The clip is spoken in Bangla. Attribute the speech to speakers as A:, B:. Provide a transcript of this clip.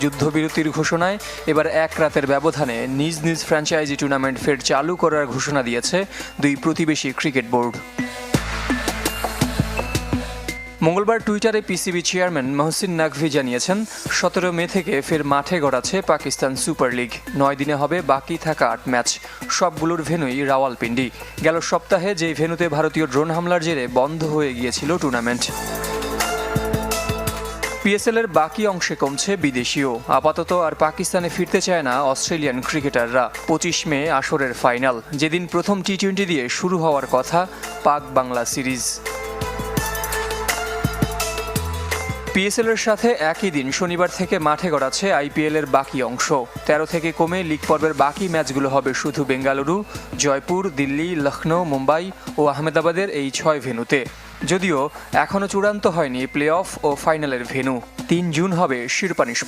A: যুদ্ধবিরতির ঘোষণায় এবার এক রাতের ব্যবধানে নিজ নিজ ফ্র্যাঞ্চাইজি টুর্নামেন্ট ফের চালু করার ঘোষণা দিয়েছে দুই প্রতিবেশী ক্রিকেট বোর্ড। মঙ্গলবার টুইটারে পিসিবি চেয়ারম্যান মহসিন নাকভি জানিয়েছেন, 17 মে থেকে ফের মাঠে গড়াচ্ছে পাকিস্তান সুপার লিগ। 9 দিনে হবে বাকি থাকা 8 ম্যাচ। সবগুলোর ভেন্যুই রাওয়ালপিন্ডি। গেল সপ্তাহে যেই ভেন্যুতে ভারতীয় ড্রোন হামলার জেরে বন্ধ হয়ে গিয়েছিল টুর্নামেন্ট। পিএসএল এর বাকি অংশে কমছে বিদেশিও। আপাতত আর পাকিস্তানে ফিরতে চায় না অস্ট্রেলিয়ান ক্রিকেটাররা। 25 মে আসরের ফাইনাল, যেদিন প্রথম টি-20 দিয়ে শুরু হওয়ার কথা পাক বাংলা সিরিজ। পিএসএল এর সাথে একই দিন শনিবার থেকে মাঠে গড়াচ্ছে আইপিএল এর বাকি অংশ। 13 থেকে কমে লিগ পর্বের বাকি ম্যাচগুলো হবে শুধু বেঙ্গালুরু, জয়পুর, দিল্লি, লখনৌ, মুম্বাই ও আহমেদাবাদের এই 6 ভেন্যুতে। যদিও এখনও চূড়ান্ত হয়নি প্লে অফ ও ফাইনালের ভেন্যু। 3 জুন হবে শিরোপা নিষ্পত্তি।